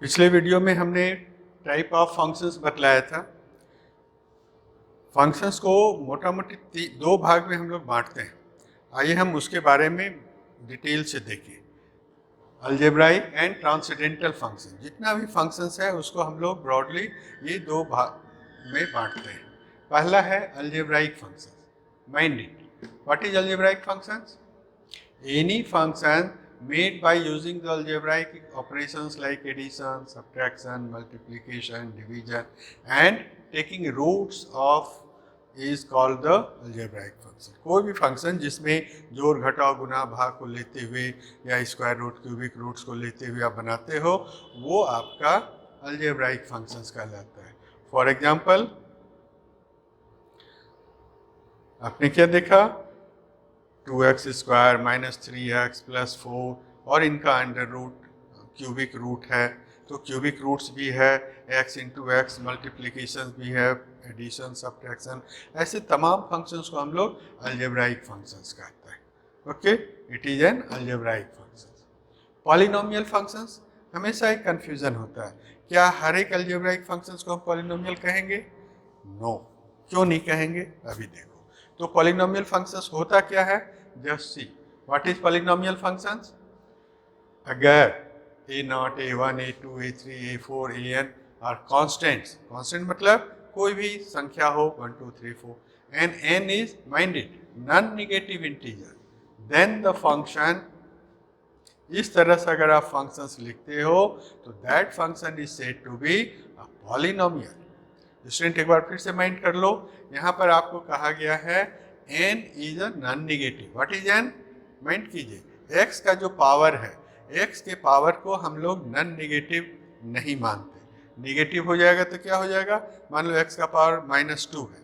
पिछले वीडियो में हमने टाइप ऑफ फंक्शंस बतलाया था। फंक्शंस को मोटा मोटी दो भाग में हम लोग बांटते हैं। आइए हम उसके बारे में डिटेल से देखें। अलजेब्राइक एंड ट्रांसेंडेंटल फंक्शन, जितना भी फंक्शंस है उसको हम लोग ब्रॉडली ये दो भाग में बांटते हैं। पहला है algebraic function. Mind it, what is algebraic functions? Any function made by using the algebraic operations like addition, subtraction, multiplication, division and taking roots of is called the algebraic function। कोई भी फंक्शन जिसमें जोड़ घटाव गुणा भाग को लेते हुए या स्क्वायर रूट क्यूबिक रूट्स को लेते हुए आप बनाते हो, वो आपका अलजेब्राइक फंक्शंस कहलाता है। फॉर एग्जाम्पल, आपने क्या देखा? 2x square minus 3x plus 4 और इनका अंडर रूट क्यूबिक रूट है, तो क्यूबिक रूट्स भी है, x इंटू एक्स, मल्टीप्लीकेशन भी है, एडिशन, सब्ट्रैक्शन, ऐसे तमाम फंक्शंस को हम लोग अलजेब्राइक फंक्शंस कहते हैं। Okay, it is an algebraic functions. Polynomial functions, हमेशा एक कन्फ्यूजन होता है, क्या हर एक अलजेब्राइक फंक्शंस को हम पॉलिनोमियल कहेंगे? नो, क्यों नहीं कहेंगे? अभी देखो। तो पॉलिनोमियल फंक्शंस होता क्या है? Just see what is polynomial functions. अगर a0, a1, a2, a3, a4, an are constants, constant मतलब कोई भी संख्या हो 1 2 3 4 and n is minded non negative integer, then the function, इस तरह से अगर आप फंक्शंस लिखते हो तो that function is said to be a polynomial. Student एक बार फिर से माइंड कर लो, यहाँ पर आपको कहा गया है n is a non negative. What is n? Mind कीजिए, x का जो पावर है, x के पावर को हम लोग नॉन नेगेटिव नहीं मानते। नेगेटिव हो जाएगा तो क्या हो जाएगा? मान लो x का पावर -2 है,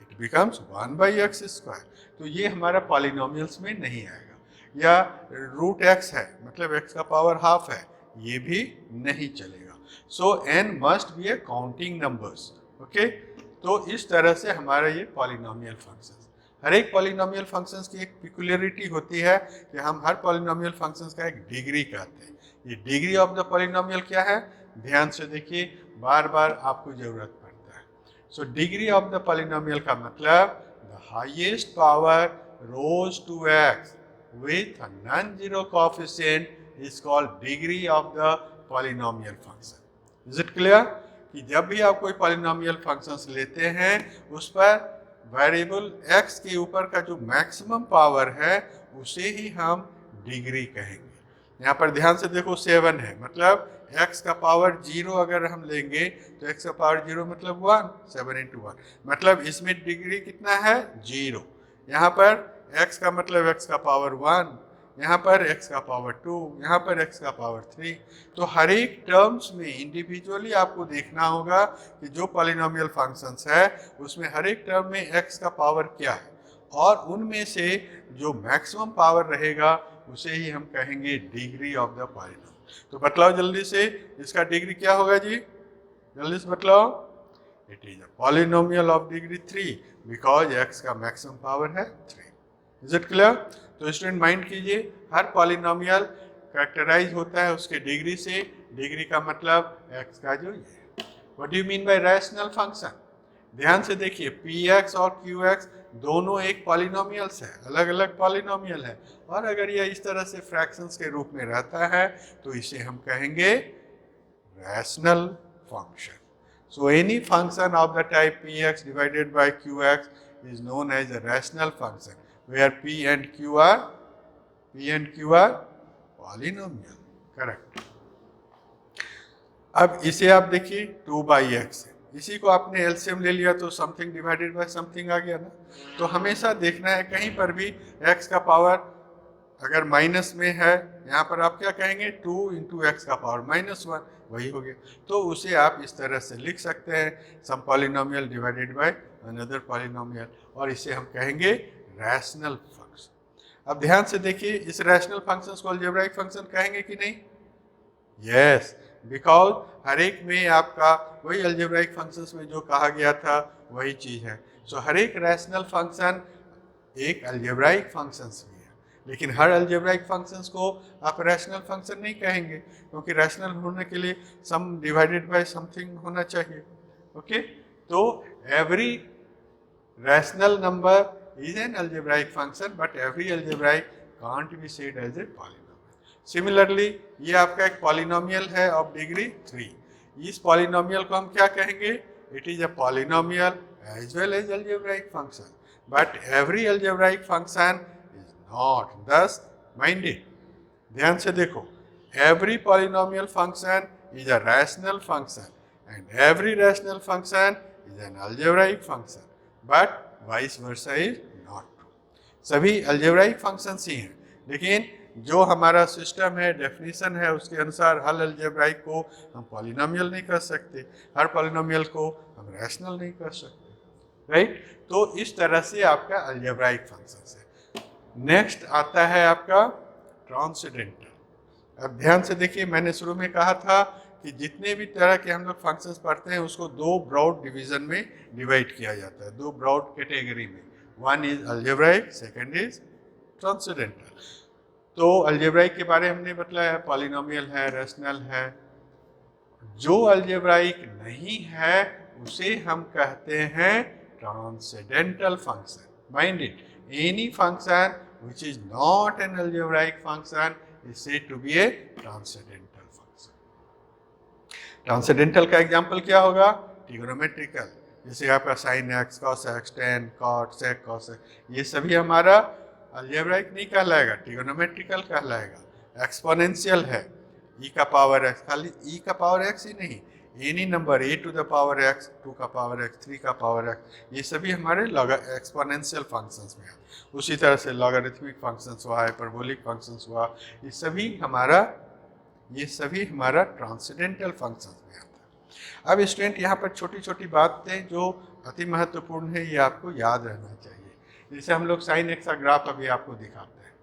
इट बिकम्स 1/x स्क्वायर, तो ये हमारा पॉलिनोमियल्स में नहीं आएगा। या रूट x है, मतलब x का पावर हाफ है, ये भी नहीं चलेगा। सो n must be A counting numbers. Okay, तो इस तरह से हमारा ये पॉलिनोमियल फंक्शंस, हर एक पॉलिनोमियल फंक्शंस की एक पिकुलरिटी होती है कि हम हर पॉलिनोमियल फंक्शंस का एक डिग्री कहते हैं। ये डिग्री ऑफ द पॉलिनोमियल क्या है? ध्यान से देखिए, बार बार आपको जरूरत पड़ता है। So degree of the polynomial का मतलब the highest power rose to x with a non-zero coefficient is called degree of the polynomial function। Is it clear? कि जब भी आप कोई पॉलिनोमियल फंक्शंस लेते हैं, उस पर वेरिएबल x के ऊपर का जो मैक्सिमम पावर है उसे ही हम डिग्री कहेंगे। यहाँ पर ध्यान से देखो, 7 है, मतलब x का पावर 0 अगर हम लेंगे तो x का पावर 0 मतलब 1, 7 इंटू 1, मतलब इसमें डिग्री कितना है? 0। यहाँ पर x का मतलब x का पावर 1, यहाँ पर x का पावर 2, यहाँ पर x का पावर 3। तो हर एक टर्म्स में इंडिविजुअली आपको देखना होगा कि जो पॉलिनोमियल फंक्शंस है उसमें हर एक टर्म में x का पावर क्या है, और उनमें से जो मैक्सिमम पावर रहेगा उसे ही हम कहेंगे डिग्री ऑफ द पॉलिनोमियल। तो बतलाओ जल्दी से, इसका डिग्री क्या होगा जी? जल्दी से बतलाओ। It is a polynomial of degree 3 because x का मैक्सिमम पावर है 3। Is it clear? तो स्टूडेंट माइंड कीजिए, हर पॉलिनोमियल कैरेक्टराइज होता है उसके डिग्री से। डिग्री का मतलब x का जो ये। What do you mean by rational function? ध्यान से देखिए, px और qx दोनों एक पॉलिनोमियल्स है, अलग अलग पॉलिनोमियल है, और अगर यह इस तरह से फ्रैक्शंस के रूप में रहता है तो इसे हम कहेंगे rational function. So any function of the type px divided by qx is known as a rational function where p and q are polynomial। Correct. अब इसे आप देखिए 2/x है, इसी को आपने एलसीएम ले लिया तो समथिंग डिवाइडेड बाय समथिंग आ गया ना। तो हमेशा देखना है कहीं पर भी x का पावर अगर माइनस में है, यहाँ पर आप क्या कहेंगे? 2 इंटू एक्स का पावर -1, वही हो गया। तो उसे आप इस तरह से लिख सकते हैं, sum polynomial divided by another polynomial, और इसे हम कहेंगे रैशनल फंक्शन। अब ध्यान से देखिए, इस रैशनल फंक्शंस को अलजेब्राइक फंक्शन कहेंगे कि नहीं? यस, बिकॉज हर एक में आपका वही अलजेब्राइक फंक्शंस में जो कहा गया था वही चीज़ है। सो हर एक रैशनल फंक्शन एक अलजेब्राइक फंक्शंस भी है, लेकिन हर अलजेब्राइक फंक्शंस को आप रैशनल फंक्शन नहीं कहेंगे, क्योंकि रैशनल होने के लिए सम डिवाइडेड बाय समथिंग होना चाहिए। ओके, तो every rational number is an algebraic function, but every algebraic can't be said as a polynomial. Similarly ये आपका एक पॉलिनोमियल है ऑफ डिग्री 3। इस पॉलिनोमियल को हम क्या कहेंगे? It is a polynomial as well as algebraic function, but every algebraic function is not thus minded. ध्यान से देखो, every polynomial function is a rational function and every rational function is an algebraic function, but vice versa is not true. सभी algebraic functions ही हैं, लेकिन जो हमारा system है, डेफिनेशन है, उसके अनुसार हर अलजेब्राइक को हम पॉलिनोमियल नहीं कर सकते, हर पॉलिनोमियल को हम रैशनल नहीं कर सकते, राइट? तो इस तरह से आपका अलजेब्राइक फंक्शन है। नेक्स्ट आता है आपका ट्रांसेंडेंटल। अब ध्यान से देखिए, मैंने शुरू में कहा था कि जितने भी तरह के हम लोग फंक्शंस पढ़ते हैं उसको दो ब्रॉड डिवीजन में डिवाइड किया जाता है, दो ब्रॉड कैटेगरी में। One is algebraic, second is transcendental. तो अलजेब्राइक के बारे में हमने बतलाया, पॉलिनोमियल है, रैशनल है। जो अलजेब्राइक नहीं है उसे हम कहते हैं transcendental function. Mind it, any function which is not an algebraic function is said to be a transcendental function. Transcendental का एग्जांपल क्या होगा? ट्रिगोनोमेट्रिकल, जैसे आपका sin x, cos x, tan, cot, sec, cos x, ये सभी हमारा algebraic नहीं कहलाएगा, ट्रिगोनोमेट्रिकल कहलाएगा। एक्सपोनेंशियल है, e का पावर x, खाली e का पावर x ही नहीं, any number a to the power x, 2 का पावर x, 3 का पावर x, ये सभी हमारे एक्सपोनेंशियल फंक्शंस में है। उसी तरह से लॉगरिथमिक फंक्शंस हुआ, हाइपरबोलिक फंक्शंस हुआ, ये सभी हमारा ट्रांसेंडेंटल फंक्शंस में आता है। अब स्टूडेंट यहाँ पर छोटी छोटी बातें जो अति महत्वपूर्ण है, ये आपको याद रहना चाहिए। जैसे हम लोग साइन एक्स का ग्राफ अभी आपको दिखाते हैं,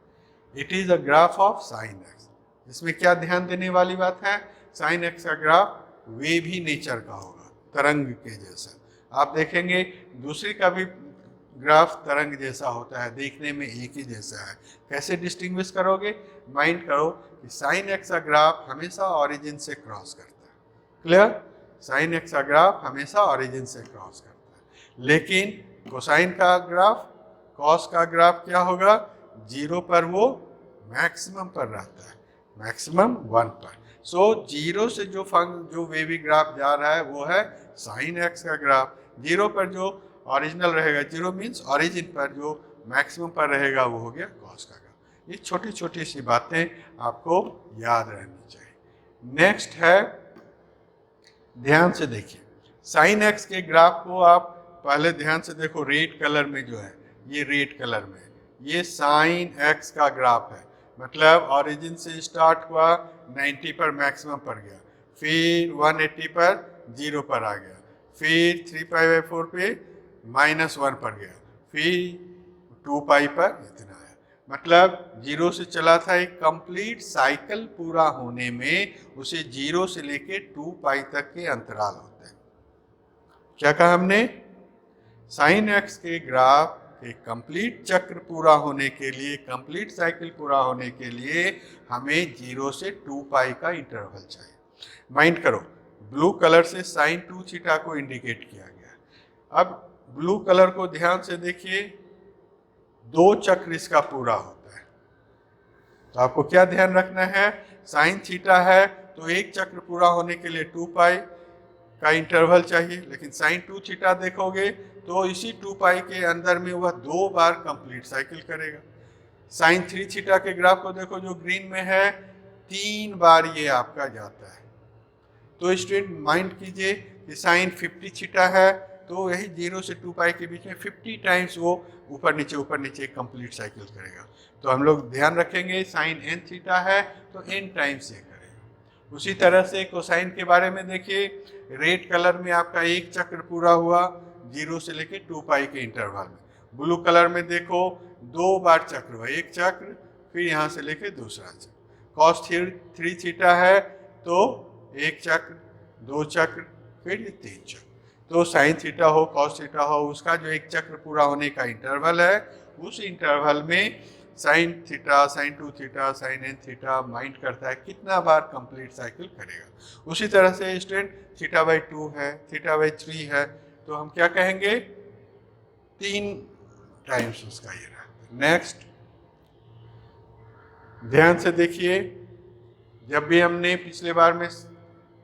it is a graph of sine x. इसमें क्या ध्यान देने वाली बात है? साइन एक्स का ग्राफ वेवी नेचर का होगा, तरंग के जैसा। आप देखेंगे दूसरी का भी ग्राफ तरंग जैसा होता है, देखने में एक ही जैसा है। कैसे डिस्टिंग्विश करोगे? माइंड करो कि साइन एक्स का ग्राफ हमेशा ऑरिजिन से क्रॉस करता है। क्लियर? साइन एक्स का ग्राफ हमेशा ऑरिजिन से क्रॉस करता है। लेकिन कोसाइन का ग्राफ, कॉस का ग्राफ क्या होगा? 0 पर वो मैक्सिमम पर रहता है, मैक्सिमम 1 पर। सो 0 से जो वेवी ग्राफ जा रहा है वो है साइन एक्स का ग्राफ। 0 पर जो ओरिजिनल रहेगा, 0 मीन्स ओरिजिन पर जो मैक्सिमम पर रहेगा वो हो गया कॉस का ग्राफ। ये छोटी छोटी सी बातें आपको याद रहनी चाहिए। नेक्स्ट है, ध्यान से देखिए, साइन एक्स के ग्राफ को आप पहले ध्यान से देखो, रेड कलर में जो है, ये रेड कलर में, ये साइन एक्स का ग्राफ है। मतलब ओरिजिन से स्टार्ट हुआ, 90 पर मैक्सिमम पर गया, फिर 180 पर 0 पर आ गया, फिर 3π/4 पे -1 पर गया, फिर 2π पर इतना आया। मतलब 0 से चला था, एक कंप्लीट साइकिल पूरा होने में उसे 0 से लेके 2π तक के अंतराल होते हैं। क्या कहा हमने? साइन एक्स के ग्राफ एक कंप्लीट चक्र पूरा होने के लिए, कंप्लीट साइकिल पूरा होने के लिए हमें 0 से 2π का इंटरवल चाहिए। माइंड करो, ब्लू कलर से साइन 2θ को इंडिकेट किया गया। अब ब्लू कलर को ध्यान से देखिए, 2 चक्र इसका पूरा होता है। तो आपको क्या ध्यान रखना है? साइन थीटा है तो एक चक्र पूरा होने के लिए 2π का इंटरवल चाहिए, लेकिन साइन 2θ देखोगे तो इसी 2π के अंदर में वह 2 बार कंप्लीट साइकिल करेगा। साइन 3θ के ग्राफ को देखो, जो ग्रीन में है, 3 बार ये आपका जाता है। तो स्टूडेंट माइंड कीजिए कि साइन 50θ है तो यही 0 से 2π के बीच में 50 टाइम्स वो ऊपर नीचे कंप्लीट साइकिल करेगा। तो हम लोग ध्यान रखेंगे, साइन nθ है तो n टाइम्स ये करेगा। उसी तरह से कोसाइन के बारे में देखिए, रेड कलर में आपका एक चक्र पूरा हुआ 0 से लेके 2π के इंटरवल में। ब्लू कलर में देखो 2 बार चक्र हुआ, एक चक्र फिर यहाँ से लेके दूसरा चक्र। कॉस 3θ है तो एक चक्र, 2 चक्र, फिर 3 चक्र। तो साइन थीटा हो, कॉस थीटा हो, उसका जो एक चक्र पूरा होने का इंटरवल है, उस इंटरवल में sine theta, sine 2 theta, sine n theta mind करता है कितना बार कंप्लीट साइकिल करेगा। उसी तरह से स्टूडेंट थीटा बाई 2 है, थीटा बाई 3 है, तो हम क्या कहेंगे 3 टाइम्स उसका ये रहा। नेक्स्ट ध्यान से देखिए, जब भी हमने पिछले बार में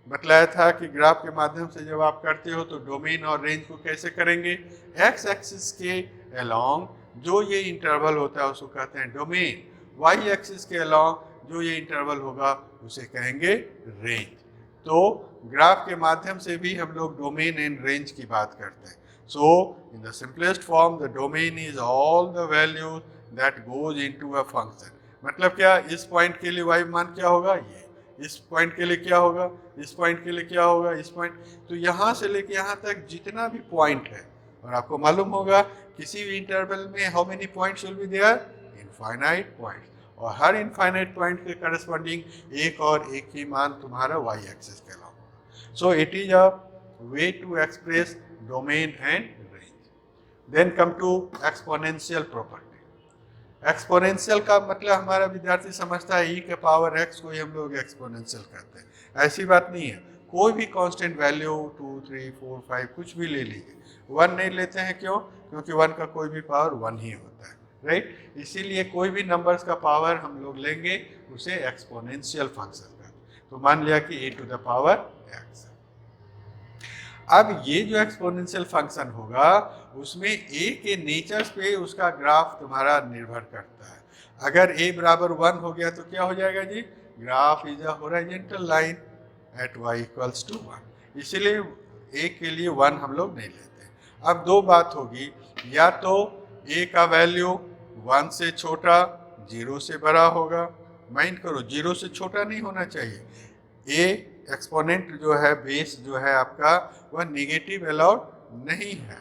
बतलाया था कि ग्राफ के माध्यम से जब आप करते हो तो डोमेन और रेंज को कैसे करेंगे, एक्स एक्सिस के अलोंग जो ये इंटरवल होता है उसको कहते हैं डोमेन, वाई एक्सिस के अलोंग जो ये इंटरवल होगा उसे कहेंगे रेंज। तो ग्राफ के माध्यम से भी हम लोग डोमेन एंड रेंज की बात करते हैं। So in the simplest form the domain is all the values that goes into a function. मतलब क्या, इस पॉइंट के लिए वाई मान क्या होगा, ये इस पॉइंट के लिए क्या होगा, इस पॉइंट के लिए क्या होगा, इस पॉइंट, तो यहाँ से लेके यहाँ तक जितना भी पॉइंट है, और आपको मालूम होगा किसी भी इंटरवल में how many points will be there, infinite points, और हर इनफाइनाइट पॉइंट के करस्पॉन्डिंग एक और एक ही मान तुम्हारा वाई एक्सिस के अलावा होगा। So it is a way to express domain and range. Then come to exponential property. Exponential का मतलब हमारा विद्यार्थी समझता है ई के पावर एक्स को ही हम लोग एक्सपोनेंशियल कहते हैं। ऐसी बात नहीं है, कोई भी कांस्टेंट वैल्यू 2, 3, 4, 5 कुछ भी ले लीजिए, 1 नहीं लेते हैं, क्यों, क्योंकि 1 का कोई भी पावर 1 ही होता है, राइट। इसीलिए कोई भी नंबर्स का पावर हम लोग लेंगे उसे एक्सपोनेंशियल फंक्शन कहते हैं। तो मान लिया कि e to the power x. अब ये जो एक्सपोनेंशियल फंक्शन होगा उसमें a के नेचर्स पे उसका ग्राफ तुम्हारा निर्भर करता है। अगर a बराबर 1 हो गया तो क्या हो जाएगा जी, graph is a horizontal line at y equals to 1। इसीलिए a के लिए 1 हम लोग नहीं लेते। अब दो बात होगी, या तो a का वैल्यू 1 से छोटा 0 से बड़ा होगा, माइंड करो 0 से छोटा नहीं होना चाहिए। a एक्सपोनेंट जो है, बेस जो है आपका, वह नेगेटिव अलाउड नहीं है,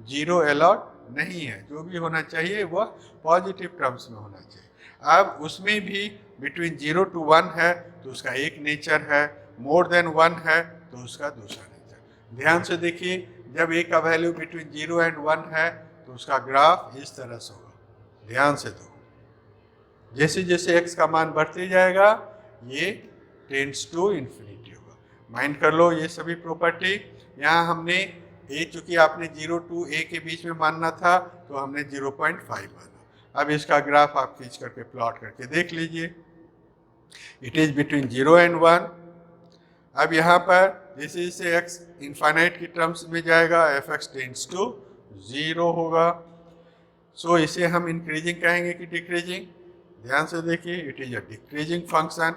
0 अलाउड नहीं है, जो भी होना चाहिए वह पॉजिटिव टर्म्स में होना चाहिए। अब उसमें भी बिटवीन 0 to 1 है तो उसका एक नेचर है, मोर देन 1 है तो उसका दूसरा नेचर। ध्यान से देखिए, जब a का वैल्यू बिटवीन 0 and 1 है तो उसका ग्राफ इस तरह से होगा। ध्यान से दो, जैसे जैसे x का मान बढ़ते जाएगा ये टेंड्स टू इन्फिनिटी होगा। माइंड कर लो ये सभी प्रॉपर्टी। यहाँ हमने a, चूंकि आपने 0 to a के बीच में मानना था तो हमने 0.5 माना। अब इसका ग्राफ आप खींच करके प्लॉट करके देख लीजिए, इट इज बिटवीन 0 and 1। अब यहाँ पर जैसे जैसे x इनफाइनाइट की टर्म्स में जाएगा f(x) टेंड्स टू 0 होगा। सो इसे हम इंक्रीजिंग कहेंगे कि डिक्रीजिंग। ध्यान से देखिए, it is a decreasing function,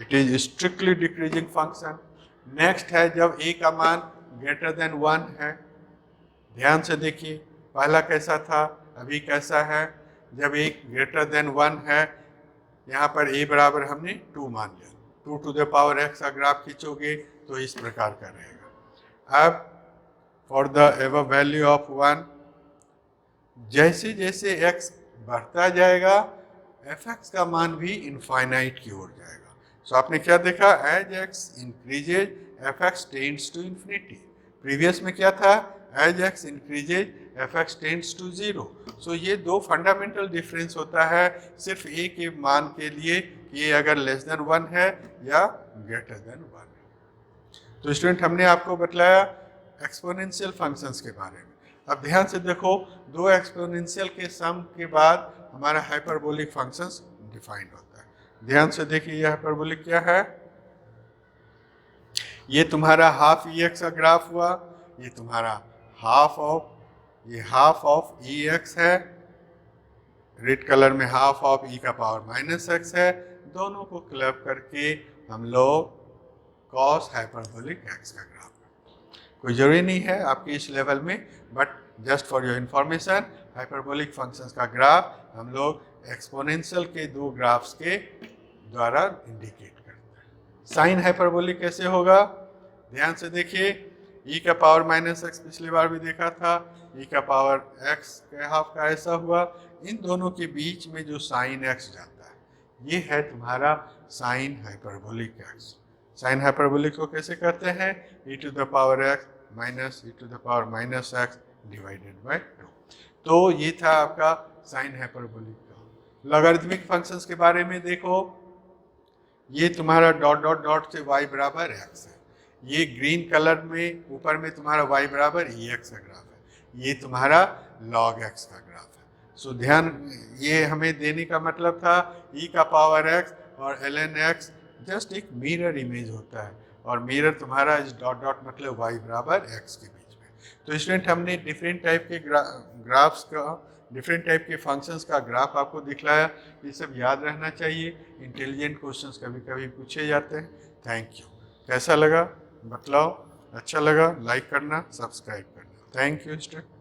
it is strictly decreasing function. Next है जब a का मान ग्रेटर देन 1 है। ध्यान से देखिए, पहला कैसा था, अभी कैसा है। जब a ग्रेटर देन 1 है, यहाँ पर a बराबर हमने 2 मान लिया, 2 to the power x का ग्राफ खींचोगे तो इस प्रकार का रहेगा। अब for the ever value of 1, जैसे जैसे x बढ़ता जाएगा f(x) का मान भी इनफाइनाइट की ओर जाएगा। सो आपने क्या देखा, as x increases f(x) tends to infinity. Previous में क्या था, as x increases f(x) tends to 0। So ये दो फंडामेंटल डिफरेंस होता है सिर्फ a के मान के लिए, कि ये अगर लेस देन 1 है या ग्रेटर देन 1 है। तो स्टूडेंट हमने आपको बतलाया एक्सपोनेंशियल फंक्शंस के बारे में। अब ध्यान से देखो, दो एक्सपोनेंशियल के सम के बाद हमारा हाइपरबोलिक फंक्शंस डिफाइंड होता है। ध्यान से देखिए, यह हाइपरबोलिक क्या है, ये तुम्हारा हाफ ex का ग्राफ हुआ, ये तुम्हारा हाफ ऑफ ex है, रेड कलर में हाफ ऑफ e का पावर -x है। दोनों को क्लब करके हम लोग कॉस हाइपरबोलिक x का ग्राफ, कोई जरूरी नहीं है आपके इस लेवल में, but just for your information, hyperbolic functions का ग्राफ हम लोग एक्सपोनेंशियल के दो ग्राफ्स के द्वारा इंडिकेट करते हैं। साइन हाइपरबोलिक कैसे होगा, ध्यान से देखिए, e का पावर -x पिछली बार भी देखा था, e का पावर x के हाफ का ऐसा हुआ। इन दोनों के बीच में जो साइन x जाता है ये है तुम्हारा sine hyperbolic x। Sine hyperbolic को कैसे करते हैं, e to the power x minus e to the power -x divided by 2। तो ये था आपका साइन हाइपरबोलिक का। लॉगरिथमिक फंक्शंस के बारे में देखो, ये तुम्हारा डॉट डॉट डॉट से y बराबर x है, ये ग्रीन कलर में ऊपर में तुम्हारा y बराबर ex का ग्राफ है, ये तुम्हारा log x का ग्राफ है। सो ध्यान, ये हमें देने का मतलब था e का पावर x और ln x जस्ट एक मिरर इमेज होता है, और मिरर तुम्हारा इस डॉट डॉट मतलब y बराबर x के बीच में। तो स्टूडेंट, हमने डिफरेंट टाइप के ग्राफ्स का, डिफरेंट टाइप के फंक्शंस का ग्राफ आपको दिखलाया। ये सब याद रहना चाहिए, इंटेलिजेंट क्वेश्चंस कभी कभी पूछे जाते हैं। Thank you. कैसा लगा बतलाओ, अच्छा लगा लाइक करना, सब्सक्राइब करना। Thank you student.